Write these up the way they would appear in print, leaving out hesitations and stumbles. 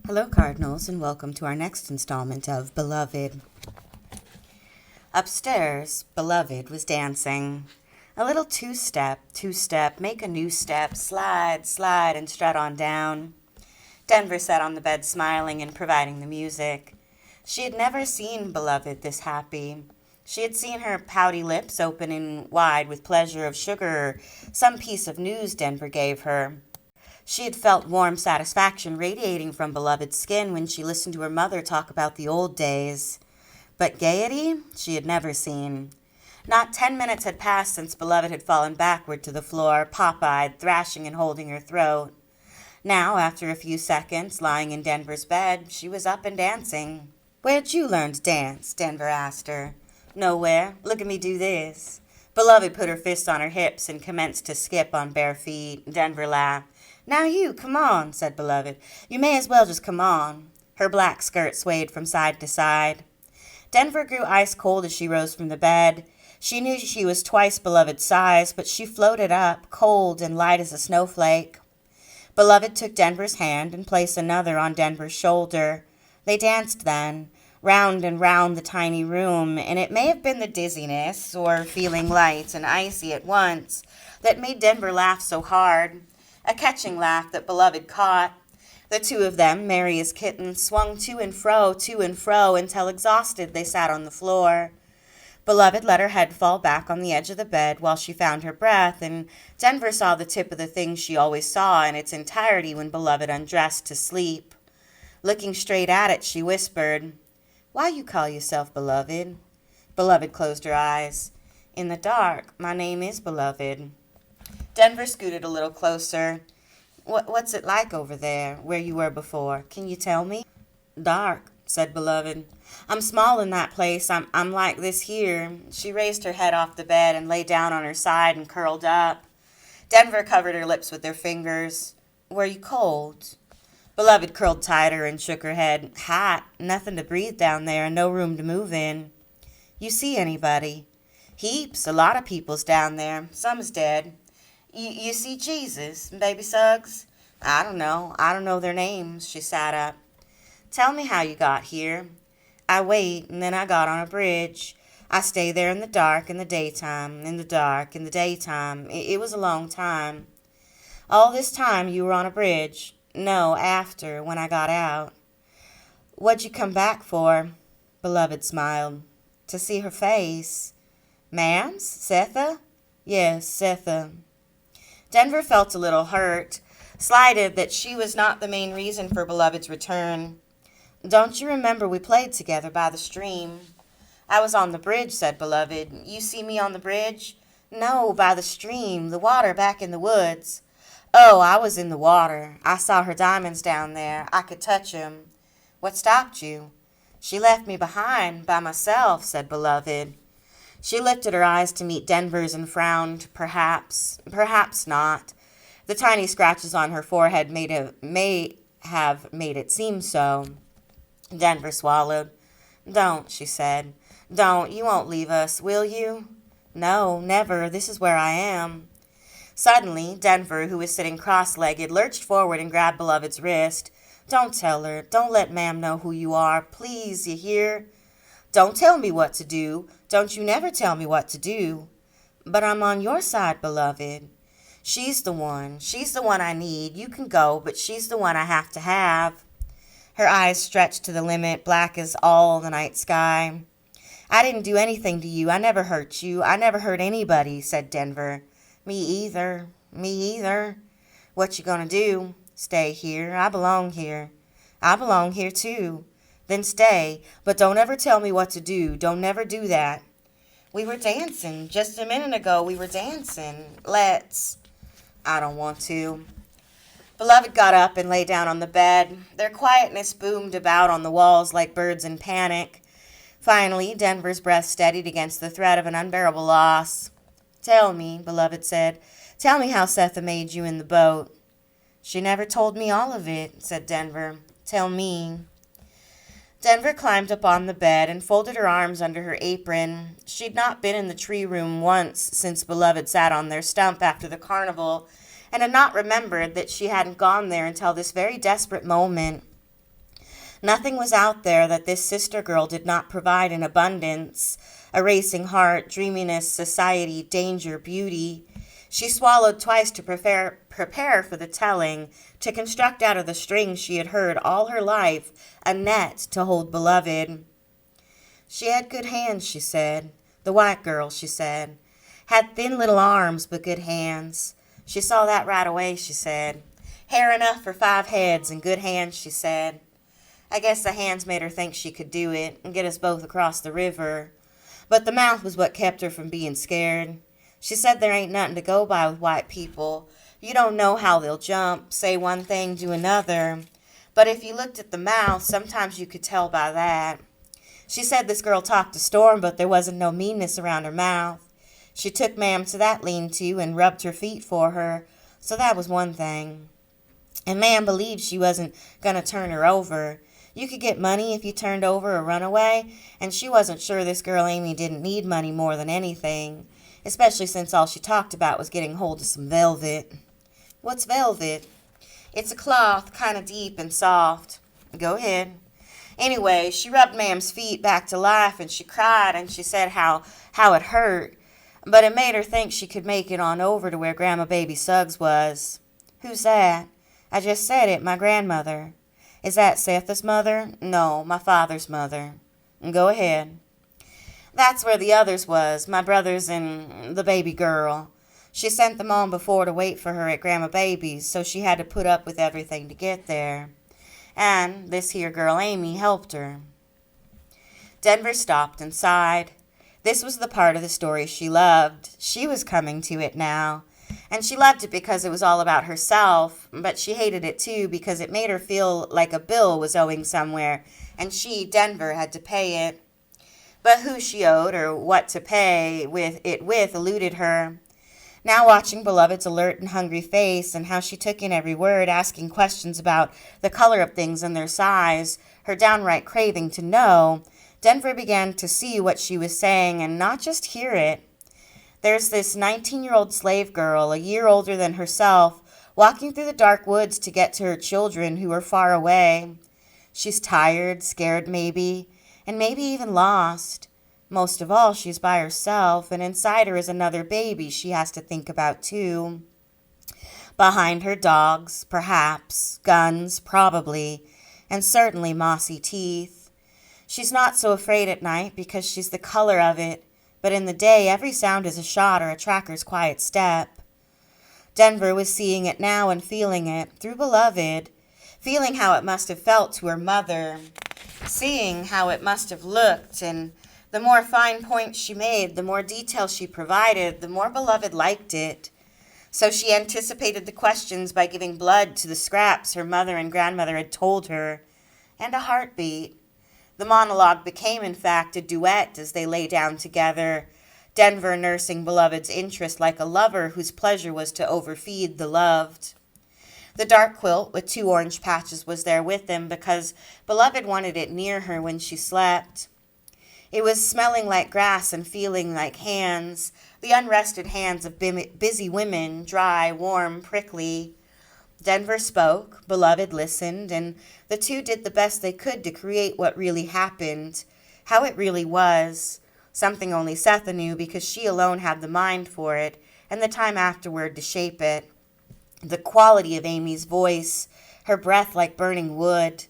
Hello, Cardinals, and welcome to our next installment of Beloved. Upstairs, Beloved was dancing. A little two-step, make a new step, slide, and strut on down. Denver sat on the bed smiling and providing the music. She had never seen Beloved this happy. She had seen her pouty lips opening wide with pleasure of sugar, some piece of news Denver gave her. She had felt warm satisfaction radiating from Beloved's skin when she listened to her mother talk about the old days. But gaiety she had never seen. Not 10 minutes had passed since Beloved had fallen backward to the floor, pop-eyed, thrashing and holding her throat. Now, after a few seconds, lying in Denver's bed, she was up and dancing. "Where'd you learn to dance?" Denver asked her. "Nowhere. Look at me do this." Beloved put her fists on her hips and commenced to skip on bare feet. Denver laughed. "Now you, come on," said Beloved. "You may as well just come on." Her black skirt swayed from side to side. Denver grew ice cold as she rose from the bed. She knew she was twice Beloved's size, but she floated up, cold and light as a snowflake. Beloved took Denver's hand and placed another on Denver's shoulder. They danced then, round and round the tiny room, and it may have been the dizziness, or feeling light and icy at once, that made Denver laugh so hard. A catching laugh that Beloved caught. The two of them, merry as kittens, swung to and fro, until exhausted they sat on the floor. Beloved let her head fall back on the edge of the bed while she found her breath, and Denver saw the tip of the thing she always saw in its entirety when Beloved undressed to sleep. Looking straight at it, she whispered, "Why you call yourself Beloved?" Beloved closed her eyes. "In the dark, my name is Beloved." Denver scooted a little closer. What's it like over there, where you were before? Can you tell me?" "Dark," said Beloved. "I'm small in that place. I'm like this here." She raised her head off the bed and lay down on her side and curled up. Denver covered her lips with her fingers. "Were you cold?" Beloved curled tighter and shook her head. "Hot. Nothing to breathe down there and no room to move in." "You see anybody?" "Heaps. A lot of people's down there. Some's dead." You see Jesus, Baby Suggs?" I don't know their names." She sat up. "Tell me how you got here." "I wait, and then I got on a bridge. I stay there in the dark in the daytime, in the dark in the daytime. It was a long time." "All this time you were on a bridge?" "No, after, when I got out." "What'd you come back for?" Beloved smiled. "To see her face." "Ma'am's? Setha?" "Yes, Setha." Denver felt a little hurt, slighted that she was not the main reason for Beloved's return. "Don't you remember we played together by the stream?" "I was on the bridge," said Beloved. "You see me on the bridge?" "No, by the stream, the water back in the woods." "Oh, I was in the water. I saw her diamonds down there. I could touch 'em." "What stopped you?" "She left me behind, by myself," said Beloved. She lifted her eyes to meet Denver's and frowned. Perhaps not. The tiny scratches on her forehead may have made it seem so. Denver swallowed. "Don't," she said. "Don't. You won't leave us, will you?" "No, never. This is where I am." Suddenly, Denver, who was sitting cross-legged, lurched forward and grabbed Beloved's wrist. "Don't tell her. Don't let Ma'am know who you are. Please, you hear?" "Don't tell me what to do. Don't you never tell me what to do." "But I'm on your side, Beloved." She's the one I need. You can go, but she's the one I have to have." Her eyes stretched to the limit, black as all the night sky. "I didn't do anything to you. I never hurt you. I never hurt anybody," said Denver. Me either. "What you gonna do?" "Stay here. I belong here." "I belong here, too." "Then stay, but don't ever tell me what to do. Don't never do that." "We were dancing. Just a minute ago we were dancing. Let's." "I don't want to." Beloved got up and lay down on the bed. Their quietness boomed about on the walls like birds in panic. Finally, Denver's breath steadied against the threat of an unbearable loss. "Tell me," Beloved said. "Tell me how Setha made you in the boat." "She never told me all of it," said Denver. "Tell me." Denver climbed up on the bed and folded her arms under her apron. She'd not been in the tree room once since Beloved sat on their stump after the carnival, and had not remembered that she hadn't gone there until this very desperate moment. Nothing was out there that this sister girl did not provide in abundance. A racing heart, dreaminess, society, danger, beauty. She swallowed twice to prepare for the telling, to construct out of the strings she had heard all her life a net to hold beloved. She had good hands, she said. The white girl, she said, had thin little arms but good hands. She saw that right away, she said. Hair enough for 5 heads and good hands, she said. I guess the hands made her think she could do it and get us both across the river. But the mouth was what kept her from being scared. She said there ain't nothing to go by with white people. You don't know how they'll jump, say one thing, do another. But if you looked at the mouth, sometimes you could tell by that. She said this girl talked a storm, but there wasn't no meanness around her mouth. She took Ma'am to that lean-to and rubbed her feet for her, so that was one thing. And Ma'am believed she wasn't going to turn her over. You could get money if you turned over a runaway, and she wasn't sure this girl Amy didn't need money more than anything, especially since all she talked about was getting hold of some velvet. What's velvet? It's a cloth, kind of deep and soft. Go ahead. Anyway, she rubbed Ma'am's feet back to life, and she cried, and she said how it hurt, but it made her think she could make it on over to where Grandma Baby Suggs was. Who's that? I just said it, my grandmother. Is that Setha's mother? No, my father's mother. Go ahead. That's where the others was, my brothers and the baby girl. She sent them on before to wait for her at Grandma Baby's, so she had to put up with everything to get there. And this here girl Amy helped her. Denver stopped and sighed. This was the part of the story she loved. She was coming to it now. And she loved it because it was all about herself, but she hated it too because it made her feel like a bill was owing somewhere, and she, Denver, had to pay it. But who she owed or what to pay with eluded her. Now watching Beloved's alert and hungry face and how she took in every word, asking questions about the color of things and their size, her downright craving to know, Denver began to see what she was saying and not just hear it. There's this 19-year-old slave girl, a year older than herself, walking through the dark woods to get to her children who are far away. She's tired, scared maybe, and maybe even lost. Most of all, she's by herself, and inside her is another baby she has to think about too. Behind her, dogs, perhaps, guns, probably, and certainly mossy teeth. She's not so afraid at night because she's the color of it, but in the day every sound is a shot or a tracker's quiet step. Denver was seeing it now and feeling it, through Beloved, feeling how it must have felt to her mother, seeing how it must have looked, and the more fine points she made, the more detail she provided, the more Beloved liked it. So she anticipated the questions by giving blood to the scraps her mother and grandmother had told her, and a heartbeat. The monologue became, in fact, a duet as they lay down together, Denver nursing Beloved's interest like a lover whose pleasure was to overfeed the loved. The dark quilt with 2 orange patches was there with them because Beloved wanted it near her when she slept. It was smelling like grass and feeling like hands, the unrested hands of busy women, dry, warm, prickly. Denver spoke, Beloved listened, and the two did the best they could to create what really happened, how it really was, something only Setha knew because she alone had the mind for it, and the time afterward to shape it. The quality of Amy's voice, her breath like burning wood,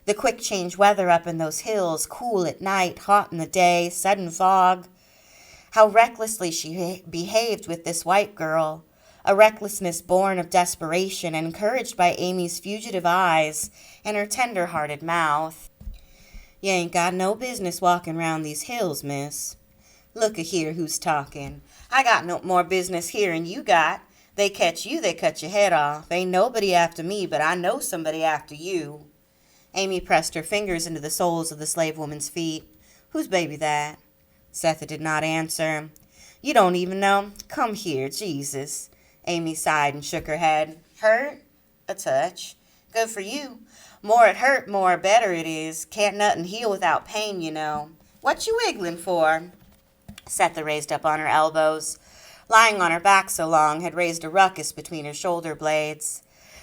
the quick change weather up in those hills, cool at night, hot in the day, sudden fog. How recklessly she behaved with this white girl, a recklessness born of desperation, encouraged by Amy's fugitive eyes and her tender-hearted mouth. You ain't got no business walking round these hills, miss. Look-a-here who's talking. I got no more business here'n you got. They catch you, they cut your head off. Ain't nobody after me, but I know somebody after you. Amy pressed her fingers into the soles of the slave woman's feet. Whose baby that? Setha did not answer. You don't even know? Come here, Jesus. Amy sighed and shook her head. Hurt? A touch. Good for you. More it hurt, more better it is. Can't nothing heal without pain, you know. What you wiggling for? Setha raised up on her elbows. Lying on her back so long had raised a ruckus between her shoulder blades.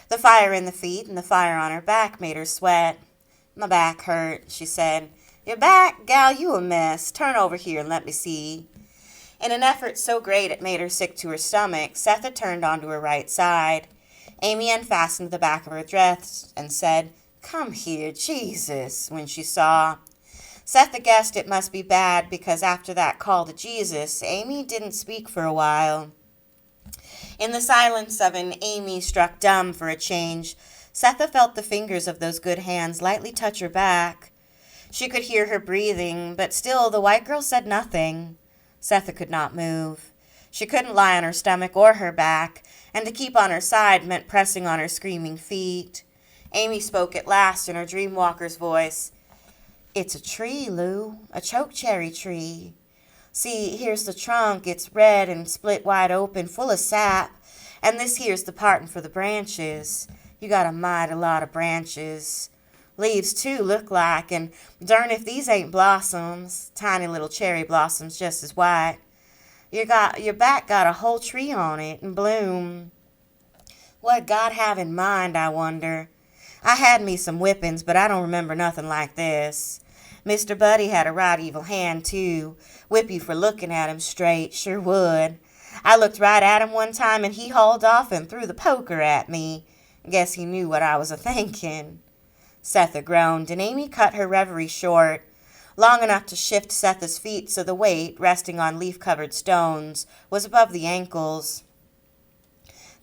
The fire in the feet and the fire on her back made her sweat. My back hurt, she said. Your back? Gal, you a mess. Turn over here and let me see. In an effort so great it made her sick to her stomach, Setha turned onto her right side. Amy unfastened the back of her dress and said, Come here, Jesus, when she saw. Setha guessed it must be bad because after that call to Jesus, Amy didn't speak for a while. In the silence of an Amy struck dumb for a change, Setha felt the fingers of those good hands lightly touch her back. She could hear her breathing, but still the white girl said nothing. Setha could not move. She couldn't lie on her stomach or her back, and to keep on her side meant pressing on her screaming feet. Amy spoke at last in her dream-walker's voice. It's a tree, Lou, a chokecherry tree. See, here's the trunk. It's red and split wide open, full of sap, and this here's the parting for the branches. You got a mighty lot of branches. Leaves, too, look like, and darn if these ain't blossoms, tiny little cherry blossoms just as white. Your back got a whole tree on it in bloom. What God have in mind, I wonder? I had me some whippings, but I don't remember nothing like this. Mr. Buddy had a right evil hand, too. Whip you for looking at him straight, sure would. I looked right at him one time, and he hauled off and threw the poker at me. Guess he knew what I was a-thinking. Setha groaned, and Amy cut her reverie short, long enough to shift Setha's feet so the weight, resting on leaf-covered stones, was above the ankles.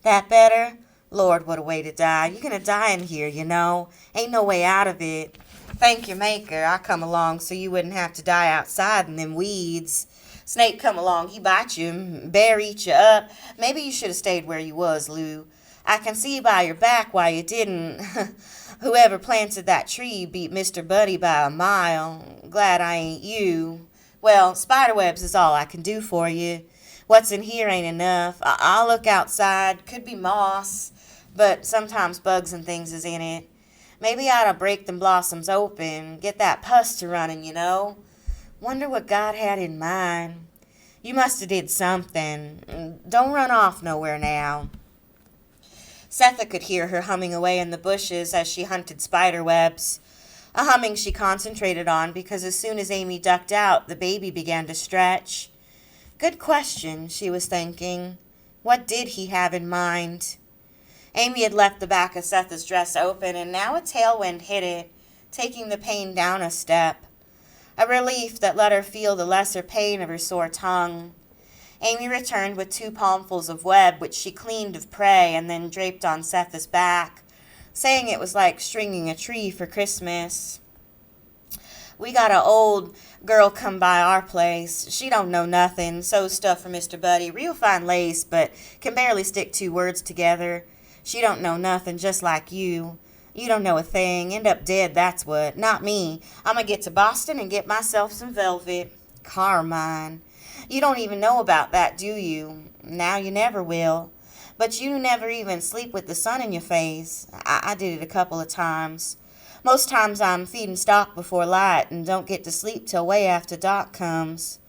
That better? Lord, what a way to die. You're going to die in here, you know. Ain't no way out of it. Thank your maker I come along so you wouldn't have to die outside in them weeds. Snake come along, he bite you, bear eat you up. Maybe you should have stayed where you was, Lou. I can see by your back why you didn't. Whoever planted that tree beat Mr. Buddy by a mile. Glad I ain't you. Well, spiderwebs is all I can do for you. What's in here ain't enough. I'll look outside. Could be moss, but sometimes bugs and things is in it. Maybe I ought to break them blossoms open, get that pus to running, you know. Wonder what God had in mind. You must have did something. Don't run off nowhere now. Setha could hear her humming away in the bushes as she hunted spider webs, a humming she concentrated on because as soon as Amy ducked out, the baby began to stretch. Good question, she was thinking. What did he have in mind? Amy had left the back of Setha's dress open, and now a tailwind hit it, taking the pain down a step, a relief that let her feel the lesser pain of her sore tongue. Amy returned with 2 palmfuls of web, which she cleaned of prey and then draped on Setha's back, saying it was like stringing a tree for Christmas. We got a old girl come by our place. She don't know nothing, sews stuff for Mr. Buddy, real fine lace, but can barely stick 2 words together. She don't know nothing, just like you. You don't know a thing, end up dead, that's what. Not me. I'm gonna get to Boston and get myself some velvet. Carmine. You don't even know about that, do you? Now you never will. But you never even sleep with the sun in your face. I did it a couple of times. Most times I'm feeding stock before light and don't get to sleep till way after dark comes.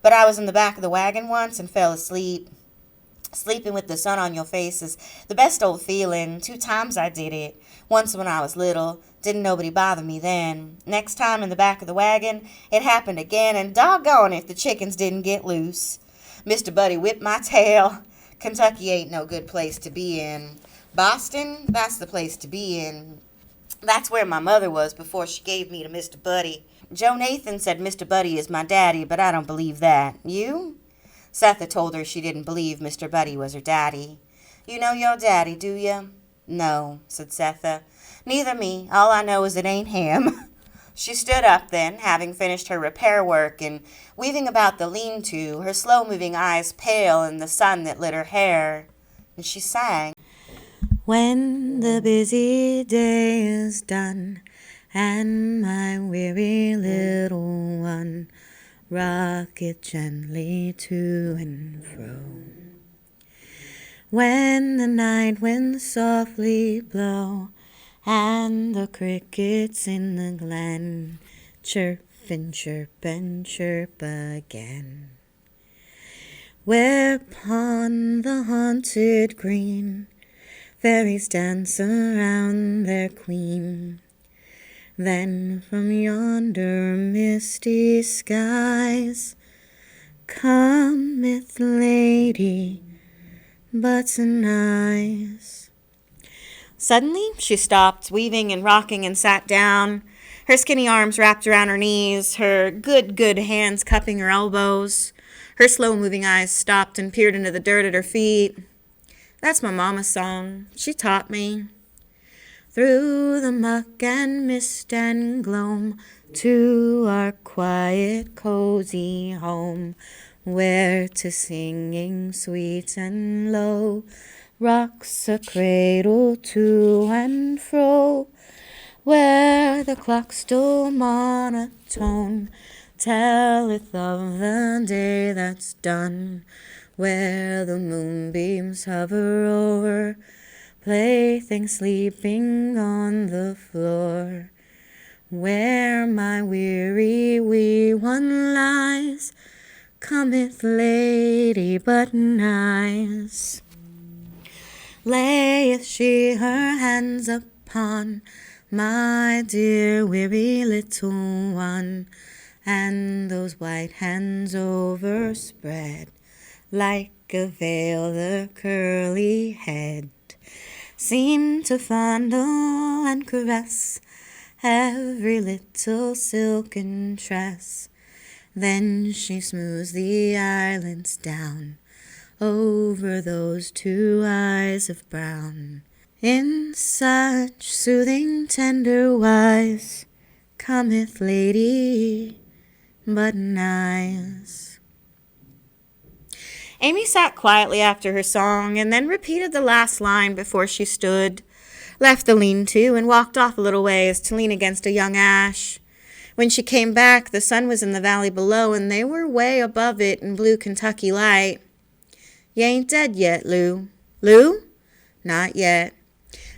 But I was in the back of the wagon once and fell asleep. Sleeping with the sun on your face is the best old feeling. 2 times I did it. Once when I was little. Didn't nobody bother me then. Next time in the back of the wagon, it happened again, and doggone if the chickens didn't get loose. Mr. Buddy whipped my tail. Kentucky ain't no good place to be in. Boston, that's the place to be in. That's where my mother was before she gave me to Mr. Buddy. Joe Nathan said Mr. Buddy is my daddy, but I don't believe that. You? Setha told her she didn't believe Mr. Buddy was her daddy. You know your daddy, do you? No, said Setha. Neither me. All I know is it ain't him. She stood up then, having finished her repair work, and weaving about the lean-to, her slow-moving eyes pale in the sun that lit her hair. And she sang. When the busy day is done, and my weary little one rock it gently to and fro. When the night winds softly blow, and the crickets in the glen chirp and chirp and chirp again. Whereupon the haunted green fairies dance around their queen. Then from yonder misty skies cometh lady, button eyes. Suddenly she stopped, weaving and rocking, and sat down, her skinny arms wrapped around her knees, her good hands cupping her elbows. Her slow-moving eyes stopped and peered into the dirt at her feet. That's my mama's song. She taught me. Through the muck and mist and gloam, to our quiet, cozy home, where to singing sweet and low rocks a cradle to and fro, where the clock still monotone telleth of the day that's done, where the moonbeams hover over playthings sleeping on the floor, where my weary wee one lies, cometh Lady Button Eyes. Layeth she her hands upon my dear weary little one, and those white hands overspread like a veil the curly head seem to fondle and caress every little silken tress. Then she smooths the eyelids down over those two eyes of brown. In such soothing tender wise cometh Lady Button Eyes. Amy sat quietly after her song and then repeated the last line before she stood, left the lean-to, and walked off a little ways to lean against a young ash. When she came back, the sun was in the valley below, and they were way above it in blue Kentucky light. "You ain't dead yet, Lou." "Lou?" "Not yet."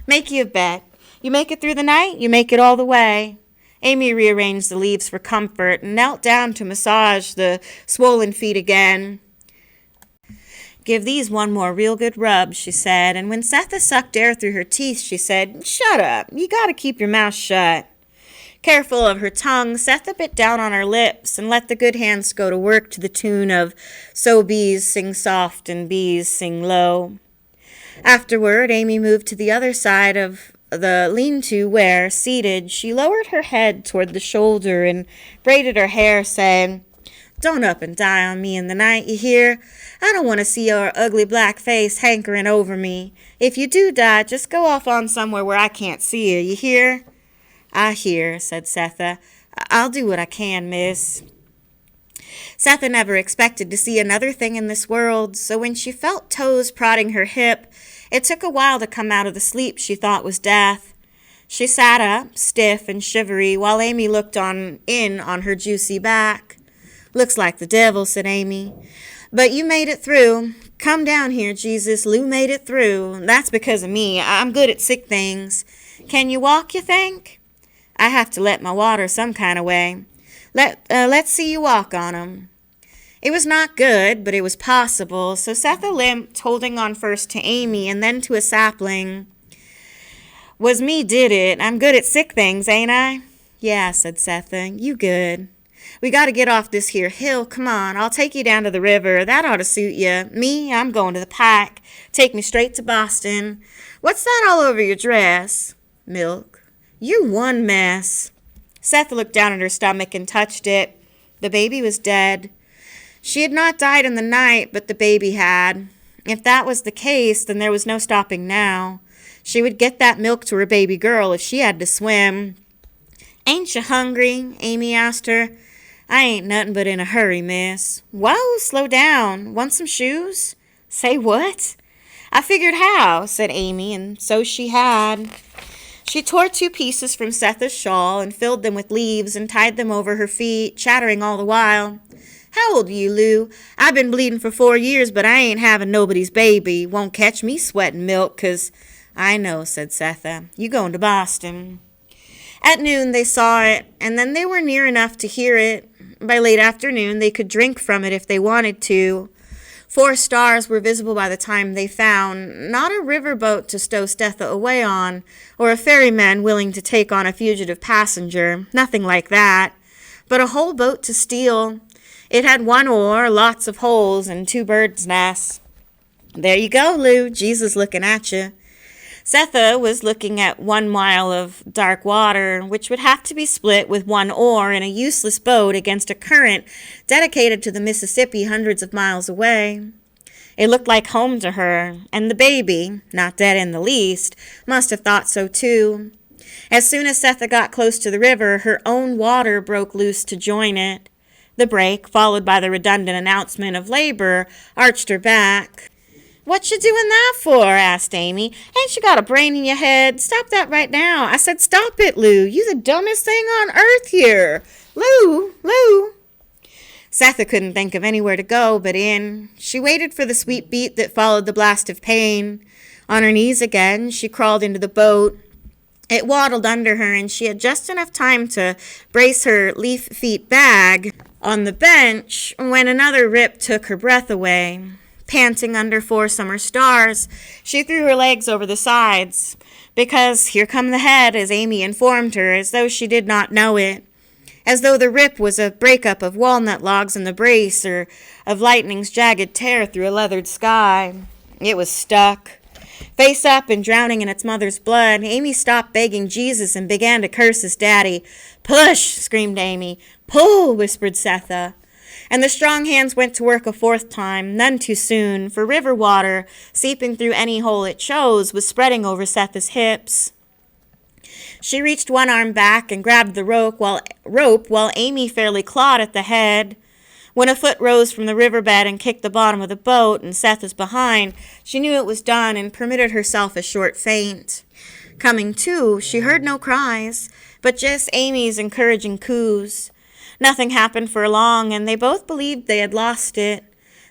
"Make you a bet. You make it through the night, you make it all the way." Amy rearranged the leaves for comfort and knelt down to massage the swollen feet again. "Give these one more real good rub," she said, and when Setha sucked air through her teeth, she said, "Shut up. You gotta keep your mouth shut." Careful of her tongue, Setha bit down on her lips and let the good hands go to work to the tune of "So bees sing soft and bees sing low." Afterward, Amy moved to the other side of the lean-to where, seated, she lowered her head toward the shoulder and braided her hair, saying, "Don't up and die on me in the night, you hear? I don't want to see your ugly black face hankering over me. If you do die, just go off on somewhere where I can't see you hear?" "I hear," said Setha. "I'll do what I can, miss." Setha never expected to see another thing in this world, so when she felt toes prodding her hip, it took a while to come out of the sleep she thought was death. She sat up, stiff and shivery, while Amy looked in on her juicy back. "Looks like the devil," said Amy. "But you made it through. Come down here, Jesus. Lou made it through. That's because of me. I'm good at sick things. Can you walk, you think?" "I have to let my water some kind of way." Let's see you walk on 'em." It was not good, but it was possible, so Setha limped, holding on first to Amy and then to a sapling. "Was me did it. I'm good at sick things, ain't I?" "Yeah," said Setha. "You good. We got to get off this here hill. Come on, I'll take you down to the river. That ought to suit you. Me, I'm going to the Pike. Take me straight to Boston. What's that all over your dress?" "Milk." "You're one mess." Setha looked down at her stomach and touched it. The baby was dead. She had not died in the night, but the baby had. If that was the case, then there was no stopping now. She would get that milk to her baby girl if she had to swim. "Ain't you hungry?" Amy asked her. "I ain't nothing but in a hurry, miss." "Whoa, slow down. Want some shoes?" "Say what?" "I figured how," said Amy, and so she had. She tore 2 pieces from Setha's shawl and filled them with leaves and tied them over her feet, chattering all the while. "How old are you, Lou? I've been bleeding for 4 years, but I ain't having nobody's baby. Won't catch me sweating milk, 'cause—" "I know," said Setha. "You going to Boston." At noon they saw it, and then they were near enough to hear it. By late afternoon they could drink from it if they wanted to. 4 stars were visible by the time they found not a riverboat to stow Stetha away on, or a ferryman willing to take on a fugitive passenger, nothing like that, but a whole boat to steal. It had 1 oar, lots of holes, and 2 birds' nests. There you go, Lou, Jesus looking at you. Stetha was looking at 1 mile of dark water, which would have to be split with 1 oar in a useless boat against a current dedicated to the Mississippi hundreds of miles away. It looked like home to her, and the baby, not dead in the least, must have thought so too. As soon as Stetha got close to the river, her own water broke loose to join it. The break, followed by the redundant announcement of labor, arched her back. "What you doing that for?" asked Amy. "Ain't you got a brain in your head? Stop that right now." I said, "Stop it, Lou. You the dumbest thing on earth here. Lou, Lou." Stetha couldn't think of anywhere to go but in. She waited for the sweet beat that followed the blast of pain. On her knees again, she crawled into the boat. It waddled under her, and she had just enough time to brace her leaf-feet bag on the bench when another rip took her breath away. Panting under 4 summer stars, she threw her legs over the sides, because here come the head, as Amy informed her, as though she did not know it, as though the rip was a breakup of walnut logs in the brace, or of lightning's jagged tear through a leathered sky. It was stuck. Face up and drowning in its mother's blood, Amy stopped begging Jesus and began to curse his daddy. "Push!" screamed Amy. "Pull!" whispered Stetha. And the strong hands went to work a 4th time, none too soon, for river water, seeping through any hole it chose, was spreading over Stetha's hips. She reached 1 arm back and grabbed the rope while Amy fairly clawed at the head. When a foot rose from the riverbed and kicked the bottom of the boat, and Seth was behind, she knew it was done and permitted herself a short faint. Coming to, she heard no cries, but just Amy's encouraging coos. Nothing happened for long, and they both believed they had lost it.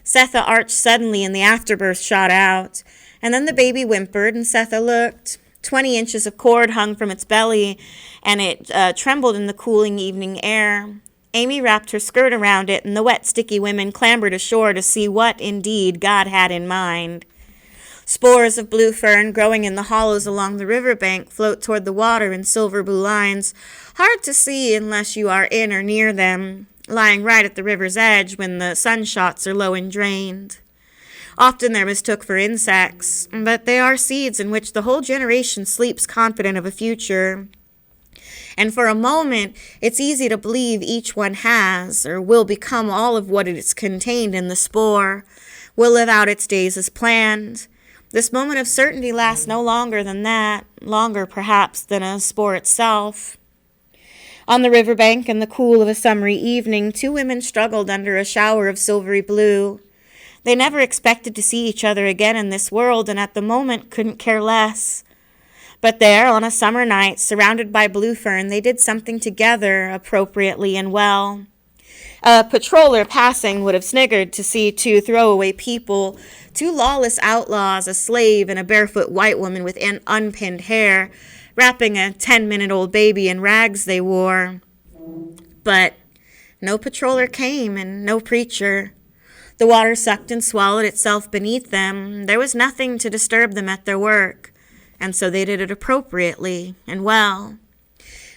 Stetha arched suddenly, and the afterbirth shot out. And then the baby whimpered, and Stetha looked. 20 inches of cord hung from its belly, and it trembled in the cooling evening air. Amy wrapped her skirt around it, and the wet, sticky women clambered ashore to see what, indeed, God had in mind. Spores of blue fern growing in the hollows along the riverbank float toward the water in silver blue lines, hard to see unless you are in or near them, lying right at the river's edge when the sunshots are low and drained. Often they're mistook for insects, but they are seeds in which the whole generation sleeps confident of a future. And for a moment, it's easy to believe each one has, or will become all of what is contained in the spore, will live out its days as planned. This moment of certainty lasts no longer than that, longer perhaps than a spore itself. On the riverbank in the cool of a summery evening, 2 women struggled under a shower of silvery blue. They never expected to see each other again in this world, and at the moment couldn't care less. But there, on a summer night, surrounded by blue fern, they did something together, appropriately and well. A patroller passing would have sniggered to see 2 throwaway people, 2 lawless outlaws, a slave and a barefoot white woman with unpinned hair, wrapping a 10-minute-old baby in rags they wore. But no patroller came, and no preacher. The water sucked and swallowed itself beneath them. There was nothing to disturb them at their work, and so they did it appropriately and well.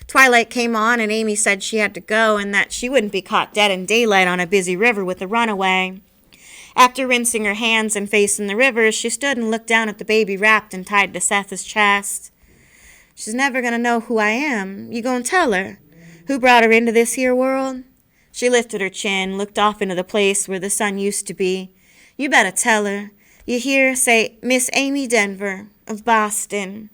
Twilight came on, and Amy said she had to go, and that she wouldn't be caught dead in daylight on a busy river with a runaway. After rinsing her hands and face in the river, she stood and looked down at the baby wrapped and tied to Seth's chest. "She's never going to know who I am. You going to tell her? Who brought her into this here world?" She lifted her chin, looked off into the place where the sun used to be. "You better tell her. You hear? Say, Miss Amy Denver of Boston."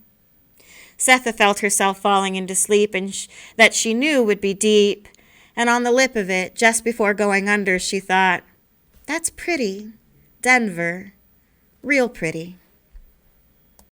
Stetha felt herself falling into sleep, and that she knew would be deep. And on the lip of it, just before going under, she thought, "That's pretty. Denver. Real pretty."